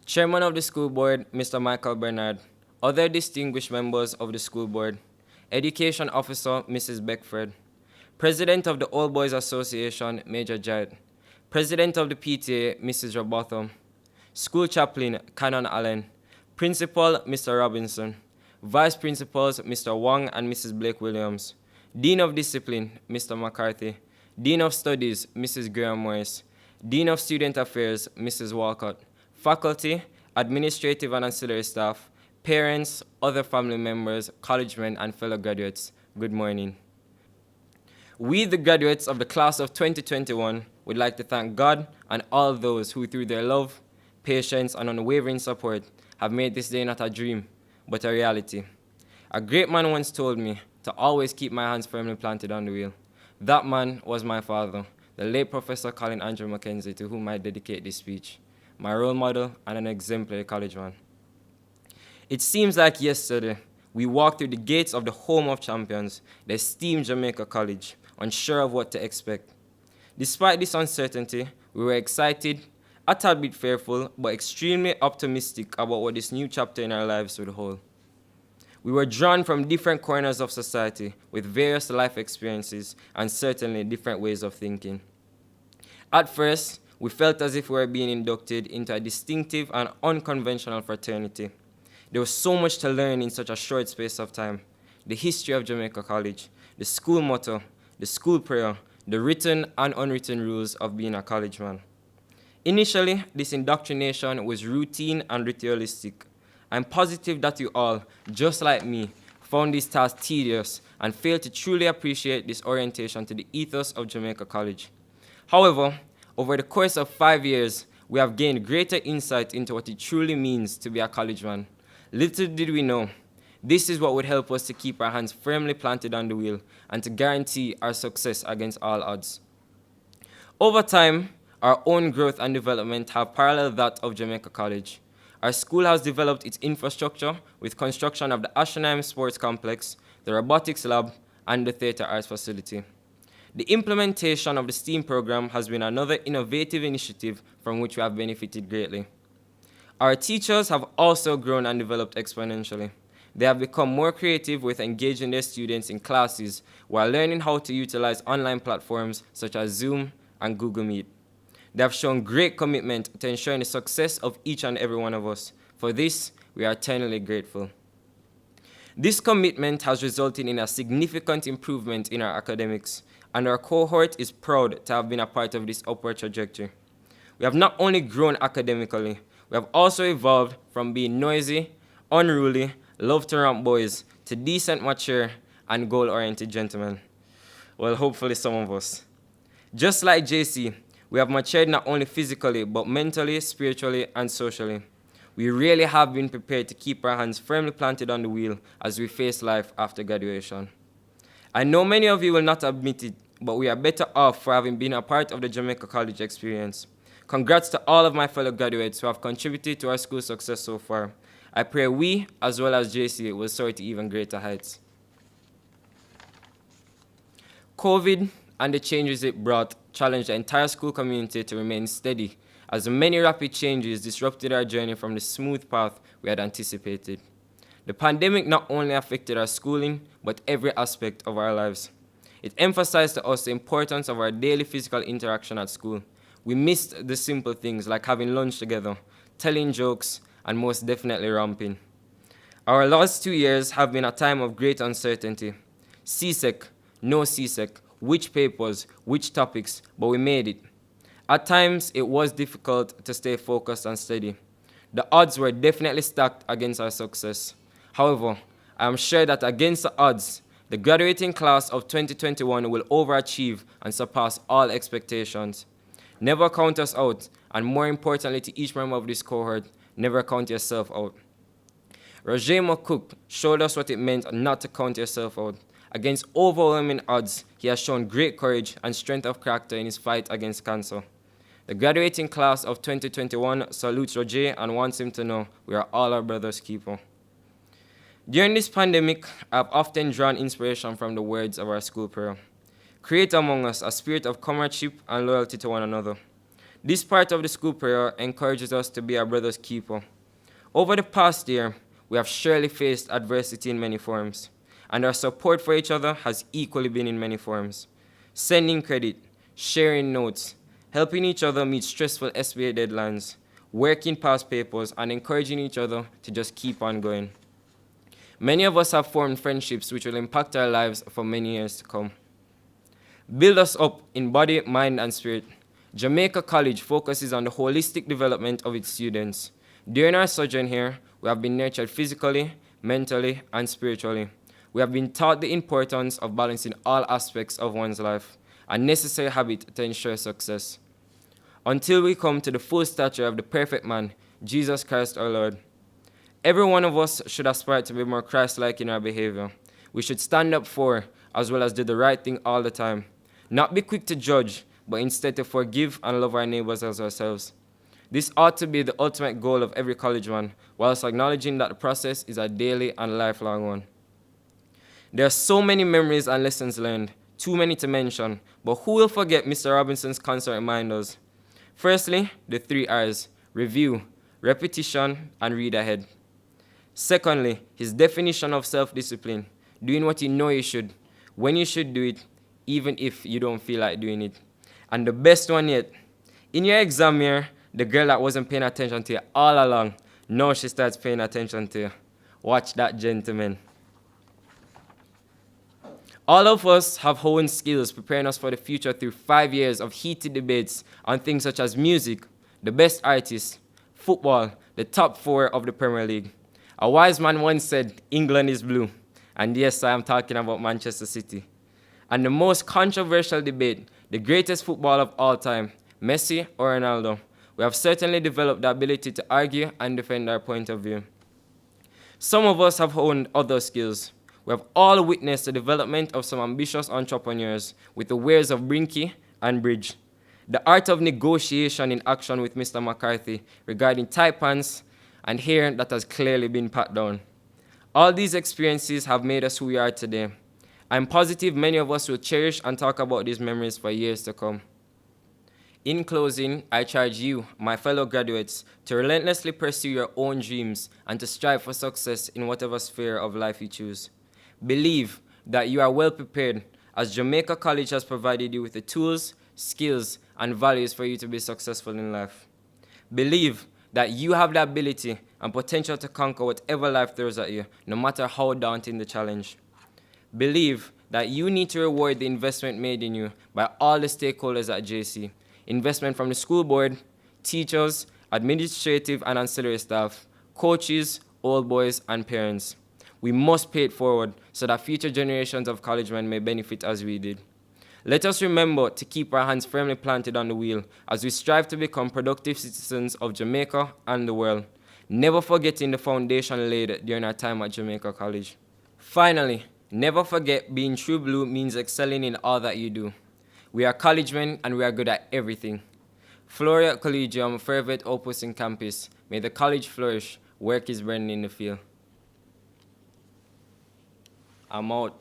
Chairman of the School Board, Mr. Michael Bernard, other distinguished members of the School Board, Education Officer, Mrs. Beckford, President of the All Boys Association, Major Jad, President of the PTA, Mrs. Robotham, School Chaplain, Canon Allen, Principal, Mr. Robinson, Vice Principals, Mr. Wong and Mrs. Blake Williams, Dean of Discipline, Mr. McCarthy, Dean of Studies, Mrs. Graham Morris, Dean of Student Affairs, Mrs. Walcott, faculty, administrative and ancillary staff, parents, other family members, collegemen, and fellow graduates, good morning. We, the graduates of the class of 2021, would like to thank God and all those who, through their love, patience, and unwavering support, have made this day not a dream, but a reality. A great man once told me to always keep my hands firmly planted on the wheel. That man was my father, the late Professor Colin Andrew McKenzie, to whom I dedicate this speech, my role model and an exemplary college man. It seems like yesterday, we walked through the gates of the home of champions, the esteemed Jamaica College, unsure of what to expect. Despite this uncertainty, we were excited, a tad bit fearful, but extremely optimistic about what this new chapter in our lives would hold. We were drawn from different corners of society with various life experiences and certainly different ways of thinking. At first, we felt as if we were being inducted into a distinctive and unconventional fraternity. There was so much to learn in such a short space of time. The history of Jamaica College, the school motto, the school prayer, the written and unwritten rules of being a college man. Initially, this indoctrination was routine and ritualistic. I'm positive that you all, just like me, found this task tedious and failed to truly appreciate this orientation to the ethos of Jamaica College. However, over the course of 5 years, we have gained greater insight into what it truly means to be a college man. Little did we know, this is what would help us to keep our hands firmly planted on the wheel and to guarantee our success against all odds. Over time, our own growth and development have paralleled that of Jamaica College. Our school has developed its infrastructure with construction of the Ashenheim Sports Complex, the robotics lab, and the theater arts facility. The implementation of the STEAM program has been another innovative initiative from which we have benefited greatly. Our teachers have also grown and developed exponentially. They have become more creative with engaging their students in classes while learning how to utilize online platforms such as Zoom and Google Meet. They have shown great commitment to ensuring the success of each and every one of us. For this, we are eternally grateful. This commitment has resulted in a significant improvement in our academics, and our cohort is proud to have been a part of this upward trajectory. We have not only grown academically, we have also evolved from being noisy, unruly, love-to-romp boys to decent, mature, and goal-oriented gentlemen. Well, hopefully some of us. Just like JC, we have matured not only physically, but mentally, spiritually, and socially. We really have been prepared to keep our hands firmly planted on the wheel as we face life after graduation. I know many of you will not admit it, but we are better off for having been a part of the Jamaica College experience. Congrats to all of my fellow graduates who have contributed to our school's success so far. I pray we, as well as JC, will soar to even greater heights. COVID and the changes it brought challenged the entire school community to remain steady, as the many rapid changes disrupted our journey from the smooth path we had anticipated. The pandemic not only affected our schooling, but every aspect of our lives. It emphasized to us the importance of our daily physical interaction at school. We missed the simple things like having lunch together, telling jokes, and most definitely romping. Our last 2 years have been a time of great uncertainty. CSEC, no CSEC, which papers, which topics, but we made it. At times, it was difficult to stay focused and steady. The odds were definitely stacked against our success. However, I am sure that against the odds, the graduating class of 2021 will overachieve and surpass all expectations. Never count us out, and more importantly to each member of this cohort, never count yourself out. Roger McCook showed us what it meant not to count yourself out. Against overwhelming odds, he has shown great courage and strength of character in his fight against cancer. The graduating class of 2021 salutes Roger and wants him to know we are all our brother's keeper. During this pandemic, I have often drawn inspiration from the words of our school prayer. Create among us a spirit of comradeship and loyalty to one another. This part of the school prayer encourages us to be our brother's keeper. Over the past year, we have surely faced adversity in many forms, and our support for each other has equally been in many forms. Sending credit, sharing notes, helping each other meet stressful SBA deadlines, working past papers, and encouraging each other to just keep on going. Many of us have formed friendships which will impact our lives for many years to come. Build us up in body, mind, and spirit. Jamaica College focuses on the holistic development of its students. During our sojourn here, we have been nurtured physically, mentally, and spiritually. We have been taught the importance of balancing all aspects of one's life, a necessary habit to ensure success. Until we come to the full stature of the perfect man, Jesus Christ our Lord. Every one of us should aspire to be more Christ-like in our behavior. We should stand up for, as well as do the right thing all the time. Not be quick to judge, but instead to forgive and love our neighbors as ourselves. This ought to be the ultimate goal of every college man, whilst acknowledging that the process is a daily and lifelong one. There are so many memories and lessons learned, too many to mention, but who will forget Mr. Robinson's constant reminders? Firstly, the 3 R's: review, repetition, and read ahead. Secondly, his definition of self-discipline, doing what you know you should, when you should do it, even if you don't feel like doing it. And the best one yet, in your exam year, the girl that wasn't paying attention to you all along, now she starts paying attention to you. Watch that, gentlemen. All of us have honed skills preparing us for the future through 5 years of heated debates on things such as music, the best artists, football, the top 4 of the Premier League. A wise man once said, England is blue. And yes, I am talking about Manchester City. And the most controversial debate, the greatest footballer of all time, Messi or Ronaldo, we have certainly developed the ability to argue and defend our point of view. Some of us have honed other skills. We have all witnessed the development of some ambitious entrepreneurs with the wares of Brinky and Bridge. The art of negotiation in action with Mr. McCarthy regarding taipans and hair that has clearly been pat down. All these experiences have made us who we are today. I'm positive many of us will cherish and talk about these memories for years to come. In closing, I charge you, my fellow graduates, to relentlessly pursue your own dreams and to strive for success in whatever sphere of life you choose. Believe that you are well prepared, as Jamaica College has provided you with the tools, skills, and values for you to be successful in life. Believe that you have the ability and potential to conquer whatever life throws at you, no matter how daunting the challenge. Believe that you need to reward the investment made in you by all the stakeholders at JC. Investment from the school board, teachers, administrative and ancillary staff, coaches, old boys, and parents. We must pay it forward so that future generations of college men may benefit as we did. Let us remember to keep our hands firmly planted on the wheel as we strive to become productive citizens of Jamaica and the world, never forgetting the foundation laid during our time at Jamaica College. Finally, never forget being true blue means excelling in all that you do. We are college men and we are good at everything. Floria Collegium, fervent opus in campus. May the college flourish, work is burning in the field. I'm out.